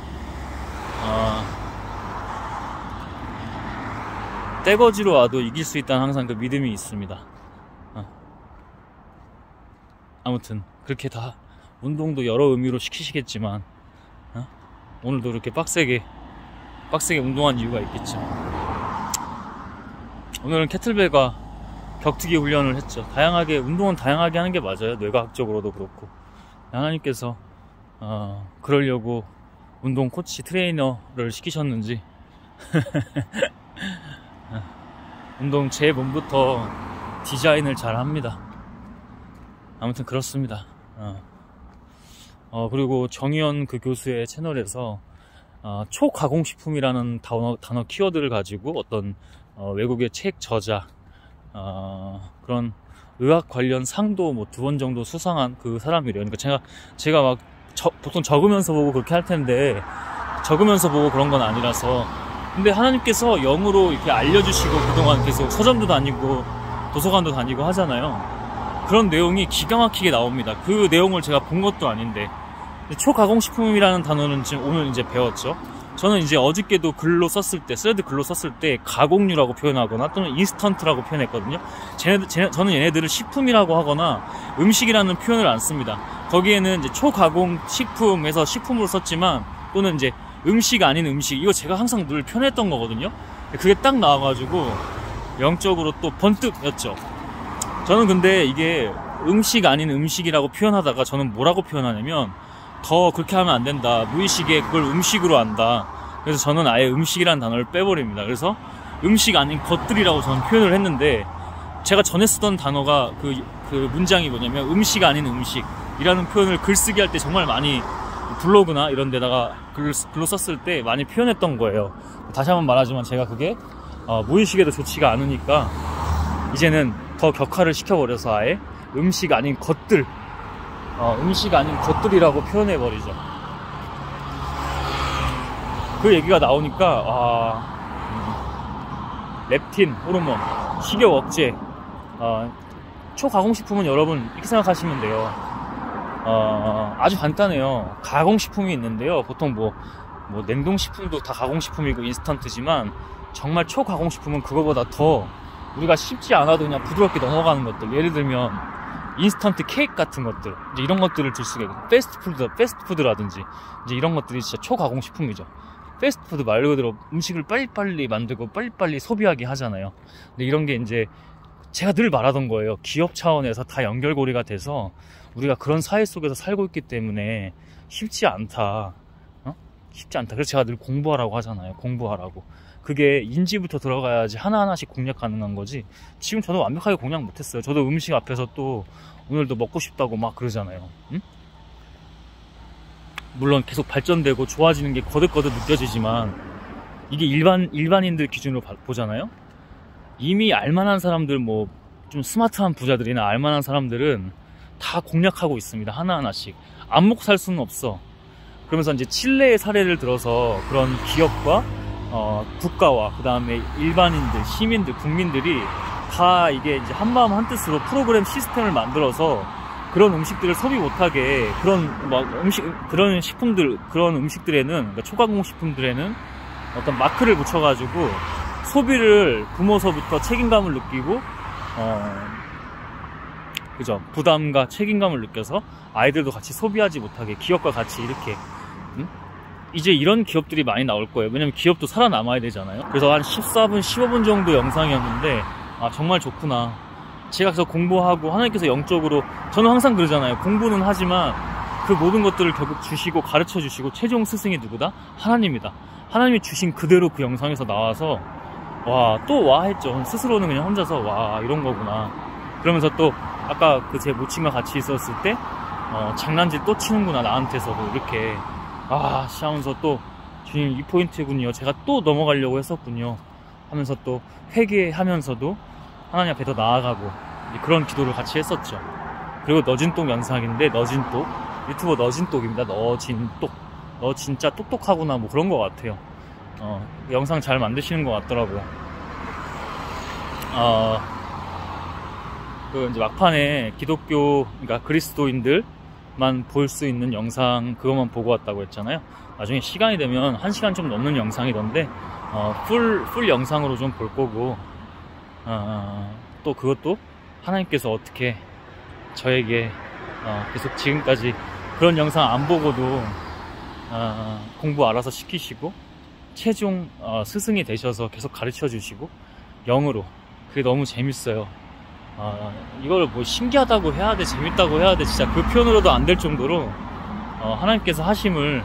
떼거지로 와도 이길 수 있다는 항상 그 믿음이 있습니다. 아무튼 그렇게 다 운동도 여러 의미로 시키시겠지만 오늘도 이렇게 빡세게 운동한 이유가 있겠죠. 오늘은 캐틀벨과 격투기 훈련을 했죠. 다양하게, 운동은 다양하게 하는 게 맞아요. 뇌과학적으로도 그렇고. 하나님께서 그러려고 운동 코치, 트레이너를 시키셨는지 운동 제 몸부터 디자인을 잘 합니다. 아무튼 그렇습니다. 그리고 정의연 그 교수의 채널에서 초가공식품이라는 단어 키워드를 가지고 어떤 외국의 책 저자, 그런 의학 관련 상도 뭐 2번 정도 수상한 그 사람이래요. 그러니까 제가 막 보통 적으면서 보고 그렇게 할 텐데, 적으면서 보고 그런 건 아니라서. 근데 하나님께서 영으로 이렇게 알려주시고 그동안 계속 서점도 다니고 도서관도 다니고 하잖아요. 그런 내용이 기가 막히게 나옵니다. 그 내용을 제가 본 것도 아닌데. 초가공식품이라는 단어는 지금 오늘 이제 배웠죠. 저는 이제 어저께도 글로 썼을 때, 스레드 글로 썼을 때 가공류라고 표현하거나 또는 인스턴트라고 표현했거든요. 저는 얘네들을 식품이라고 하거나 음식이라는 표현을 안 씁니다. 거기에는 이제 초가공 식품에서 식품으로 썼지만, 또는 이제 음식 아닌 음식, 이거 제가 항상 늘 표현했던 거거든요. 그게 딱 나와가지고 영적으로 또 번뜩였죠. 저는 근데 이게 음식 아닌 음식이라고 표현하다가 저는 뭐라고 표현하냐면, 더 그렇게 하면 안 된다, 무의식에 그걸 음식으로 한다. 그래서 저는 아예 음식이라는 단어를 빼버립니다. 그래서 음식 아닌 것들이라고 저는 표현을 했는데, 제가 전에 쓰던 단어가 그 문장이 뭐냐면 음식 아닌 음식이라는 표현을 글쓰기 할 때 정말 많이 블로그나 이런 데다가 글로 썼을 때 많이 표현했던 거예요. 다시 한번 말하지만 제가 그게 무의식에도 좋지가 않으니까 이제는 더 격화를 시켜버려서 아예 음식 아닌 것들, 음식 아닌 것들이라고 표현해버리죠. 그 얘기가 나오니까 렙틴 호르몬, 식욕 억제, 초가공식품은 여러분 이렇게 생각하시면 돼요. 아주 간단해요. 가공식품이 있는데요. 보통 뭐 냉동식품도 다 가공식품이고 인스턴트지만 정말 초가공식품은 그거보다 더 우리가 씹지 않아도 그냥 부드럽게 넘어가는 것들. 예를 들면 인스턴트 케이크 같은 것들, 이제 이런 것들을 들 수가 있고, 패스트푸드라든지 이제 이런 것들이 진짜 초가공식품이죠. 패스트푸드 말 그대로 음식을 빨리빨리 만들고 빨리빨리 소비하게 하잖아요. 근데 이런 게 이제 제가 늘 말하던 거예요. 기업 차원에서 다 연결고리가 돼서 우리가 그런 사회 속에서 살고 있기 때문에 쉽지 않다. 쉽지 않다. 그래서 제가 늘 공부하라고 하잖아요. 공부하라고. 그게 인지부터 들어가야지 하나하나씩 공략 가능한 거지. 지금 저도 완벽하게 공략 못했어요. 저도 음식 앞에서 또 오늘도 먹고 싶다고 막 그러잖아요. 응? 물론 계속 발전되고 좋아지는 게 거듭거듭 느껴지지만 이게 일반인들 기준으로 보잖아요. 이미 알만한 사람들, 뭐 좀 스마트한 부자들이나 알만한 사람들은 다 공략하고 있습니다. 하나하나씩. 안 먹고 살 수는 없어. 그러면서 이제 칠레의 사례를 들어서 그런 기업과 국가와 그 다음에 일반인들, 시민들, 국민들이 다 이게 이제 한마음 한뜻으로 프로그램 시스템을 만들어서 그런 음식들을 소비 못하게, 그런 식품들, 그런 음식들에는, 그러니까 초가공식품들에는 어떤 마크를 붙여가지고 소비를 부모서부터 책임감을 느끼고, 그죠? 부담과 책임감을 느껴서 아이들도 같이 소비하지 못하게 기업과 같이 이렇게, 이제 이런 기업들이 많이 나올 거예요. 왜냐면 기업도 살아남아야 되잖아요. 그래서 한 14분, 15분 정도 영상이었는데, 정말 좋구나. 제가 그래서 공부하고 하나님께서 영적으로, 저는 항상 그러잖아요. 공부는 하지만 그 모든 것들을 결국 주시고 가르쳐 주시고 최종 스승이 누구다? 하나님이다. 하나님이 주신 그대로 그 영상에서 나와서 와 했죠. 스스로는 그냥 혼자서 와, 이런 거구나. 그러면서 또 아까 그 제 모친과 같이 있었을 때 장난질 또 치는구나, 나한테서도 이렇게 하면서 또 주님 이 포인트군요, 제가 또 넘어가려고 했었군요 하면서 또 회개하면서도 하나님 앞에 더 나아가고 그런 기도를 같이 했었죠. 그리고 너진똑 영상인데, 너진똑 유튜버 너진똑입니다. 너진똑. 너 진짜 똑똑하구나, 뭐 그런 것 같아요. 영상 잘 만드시는 것 같더라고요. 그 이제 막판에 기독교, 그러니까 그리스도인들만 볼 수 있는 영상, 그것만 보고 왔다고 했잖아요. 나중에 시간이 되면 1시간 좀 넘는 영상이던데 풀 영상으로 좀 볼 거고, 또 그것도 하나님께서 어떻게 저에게 계속 지금까지 그런 영상 안 보고도 공부 알아서 시키시고 최종 스승이 되셔서 계속 가르쳐 주시고 영으로, 그게 너무 재밌어요. 이걸 뭐 신기하다고 해야 돼, 재밌다고 해야 돼, 진짜 그 표현으로도 안 될 정도로 하나님께서 하심을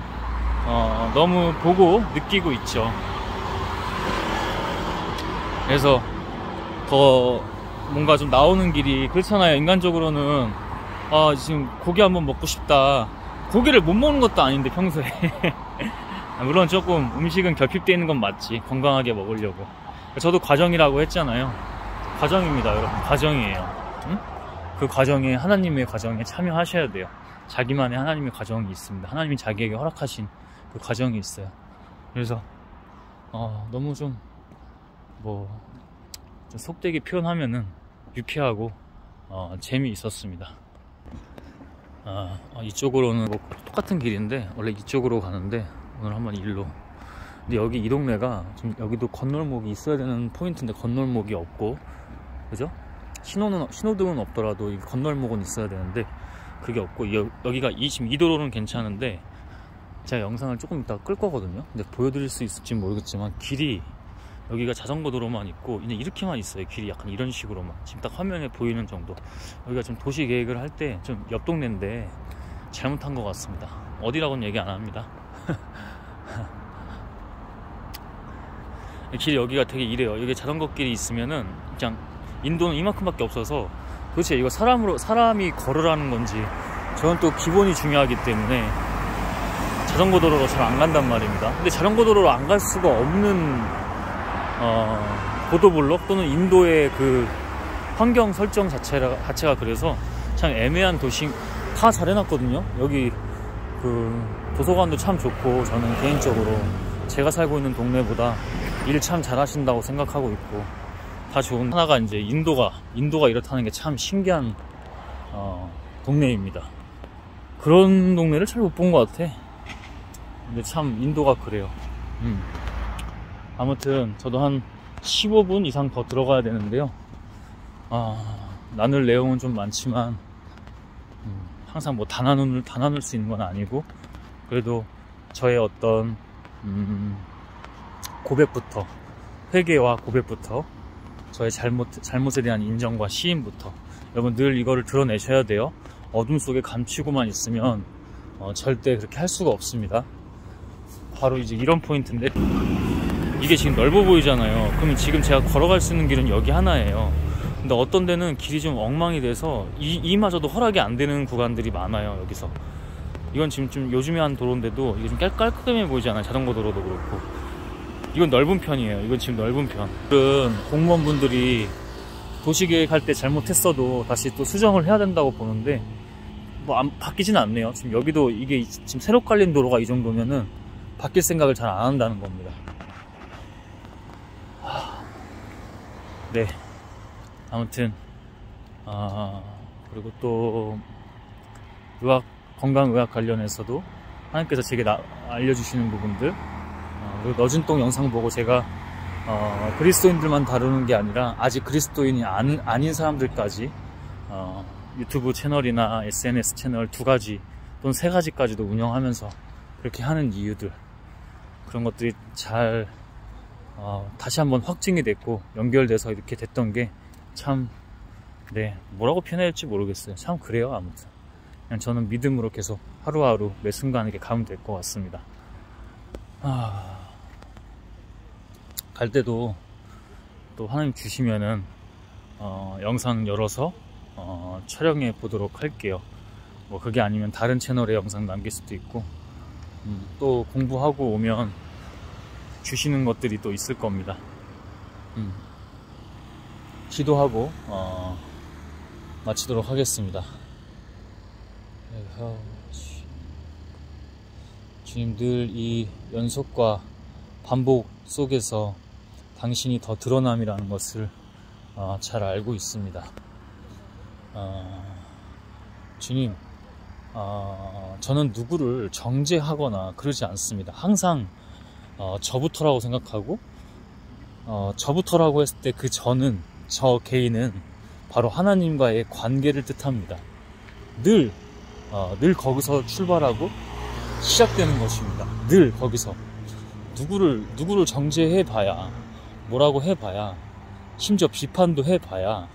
너무 보고 느끼고 있죠. 그래서 더 뭔가 좀 나오는 길이 그렇잖아요. 인간적으로는 지금 고기 한번 먹고 싶다. 고기를 못 먹는 것도 아닌데 평소에 물론 조금 음식은 결핍되어 있는 건 맞지, 건강하게 먹으려고. 저도 과정이라고 했잖아요. 과정입니다, 여러분. 과정이에요. 응? 그 과정에, 하나님의 과정에 참여하셔야 돼요. 자기만의 하나님의 과정이 있습니다. 하나님이 자기에게 허락하신 그 과정이 있어요. 그래서 너무 좀 속되게 표현하면은 유쾌하고 재미있었습니다. 이쪽으로는 뭐 똑같은 길인데 원래 이쪽으로 가는데 오늘 한번 일로. 근데 여기 이 동네가 좀, 여기도 건널목이 있어야 되는 포인트인데 건널목이 없고, 그죠? 신호등은 없더라도 이 건널목은 있어야 되는데 그게 없고, 여기가 지금 이 도로는 괜찮은데 제가 영상을 조금 이따 끌 거거든요. 근데 보여드릴 수 있을지 모르겠지만 길이, 여기가 자전거 도로만 있고 그냥 이렇게만 있어요. 길이 약간 이런 식으로만, 지금 딱 화면에 보이는 정도. 여기가 좀 도시 계획을 할 때 좀 옆 동네인데 잘못한 것 같습니다. 어디라고는 얘기 안 합니다. 길 여기가 되게 이래요. 여기 자전거 길이 있으면은 그냥 인도는 이만큼밖에 없어서 도대체 이거 사람이 걸으라는 건지, 저는 또 기본이 중요하기 때문에 자전거 도로로 잘 안 간단 말입니다. 근데 자전거 도로로 안 갈 수가 없는 보도블록 또는 인도의 그 환경 설정 자체가 그래서 참 애매한 도시. 다 잘 해놨거든요. 여기 그 도서관도 참 좋고, 저는 개인적으로 제가 살고 있는 동네보다 일 참 잘하신다고 생각하고 있고, 다 좋은. 하나가 이제 인도가 이렇다는 게 참 신기한 동네입니다. 그런 동네를 잘 못 본 것 같아. 근데 참 인도가 그래요. 아무튼 저도 한 15분 이상 더 들어가야 되는데요. 나눌 내용은 좀 많지만 항상 뭐 다 나눌 수 있는 건 아니고, 그래도 저의 어떤 고백부터, 회개와 고백부터, 저의 잘못에 대한 인정과 시인부터, 여러분 늘 이거를 드러내셔야 돼요. 어둠 속에 감추고만 있으면 절대 그렇게 할 수가 없습니다. 바로 이제 이런 포인트인데, 이게 지금 넓어 보이잖아요. 그러면 지금 제가 걸어갈 수 있는 길은 여기 하나예요. 근데 어떤 데는 길이 좀 엉망이 돼서 이마저도 허락이 안 되는 구간들이 많아요. 여기서 이건 지금 좀 요즘에 한 도로인데도 이게 좀 깔끔해 보이잖아요. 자전거 도로도 그렇고. 이건 넓은 편이에요. 이건 지금 넓은 편. 공무원분들이 도시계획할 때 잘못했어도 다시 또 수정을 해야 된다고 보는데, 뭐 바뀌진 않네요. 지금 여기도 이게 지금 새로 깔린 도로가 이 정도면은 바뀔 생각을 잘 안 한다는 겁니다. 네. 아무튼 그리고 또 건강의학 관련해서도 하나님께서 제게 알려주시는 부분들, 그리고 너진동 영상 보고 제가 그리스도인들만 다루는 게 아니라 아직 그리스도인이 아닌 사람들까지 유튜브 채널이나 SNS 채널 2가지 또는 3가지까지도 운영하면서 그렇게 하는 이유들, 그런 것들이 잘 다시 한번 확증이 됐고 연결돼서 이렇게 됐던 게 참, 네, 뭐라고 표현해야 할지 모르겠어요. 참 그래요. 아무튼 그냥 저는 믿음으로 계속 하루하루 매 순간 이렇게 가면 될 것 같습니다. 갈 때도 또 하나님 주시면은 영상 열어서 촬영해 보도록 할게요. 뭐 그게 아니면 다른 채널에 영상 남길 수도 있고, 또 공부하고 오면 주시는 것들이 또 있을 겁니다. 기도하고 마치도록 하겠습니다. 주님, 늘 이 연속과 반복 속에서 당신이 더 드러남이라는 것을 잘 알고 있습니다. 주님, 저는 누구를 정죄하거나 그러지 않습니다. 항상 저부터라고 생각하고, 저부터라고 했을 때 그 저 개인은 바로 하나님과의 관계를 뜻합니다. 늘 거기서 출발하고 시작되는 것입니다. 늘 거기서 누구를 정죄해봐야, 뭐라고 해봐야, 심지어 비판도 해봐야,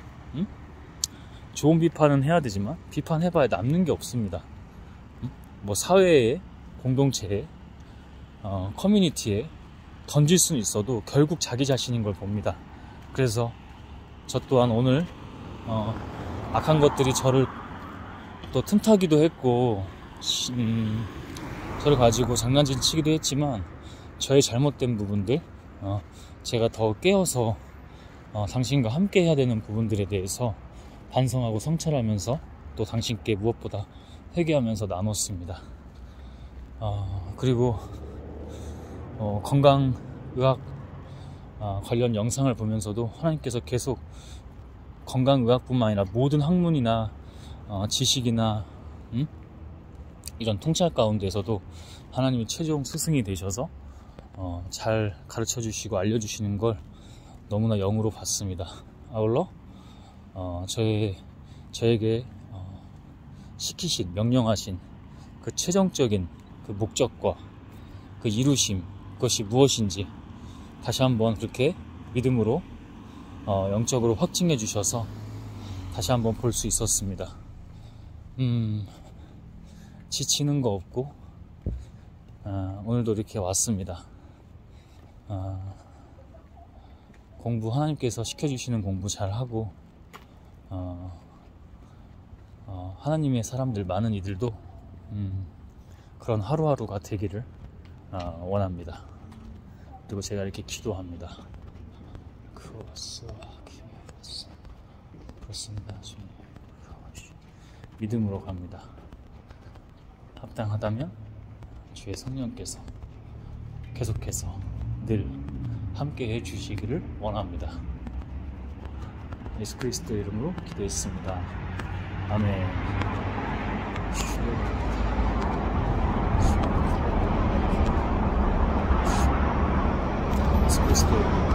좋은 비판은 해야 되지만 비판해봐야 남는 게 없습니다. 뭐 사회에, 공동체에, 커뮤니티에 던질 수는 있어도 결국 자기 자신인 걸 봅니다. 그래서 저 또한 오늘 악한 것들이 저를 또 틈타기도 했고, 저를 가지고 장난질 치기도 했지만, 저의 잘못된 부분들, 제가 더 깨어서 당신과 함께 해야 되는 부분들에 대해서 반성하고 성찰하면서 또 당신께 무엇보다 회개하면서 나눴습니다. 그리고 건강의학 관련 영상을 보면서도 하나님께서 계속 건강의학뿐만 아니라 모든 학문이나 지식이나 이런 통찰 가운데서도 하나님이 최종 스승이 되셔서 잘 가르쳐 주시고 알려주시는 걸 너무나 영으로 봤습니다. 아울러 저에게 시키신, 명령하신 그 최종적인 그 목적과 그 이루심, 그것이 무엇인지 다시 한번 그렇게 믿음으로 영적으로 확증해 주셔서 다시 한번 볼 수 있었습니다. 지치는 거 없고 오늘도 이렇게 왔습니다. 공부, 하나님께서 시켜주시는 공부 잘하고 하나님의 사람들, 많은 이들도 그런 하루하루가 되기를 원합니다. 그리고 제가 이렇게 기도합니다. 그렇습니다. 믿음으로 갑니다. 합당하다면 주의 성령께서 계속해서 늘 함께 해주시기를 원합니다. 예수 그리스도의 이름으로 기도했습니다. 아멘. 예수 그리스도의 이름으로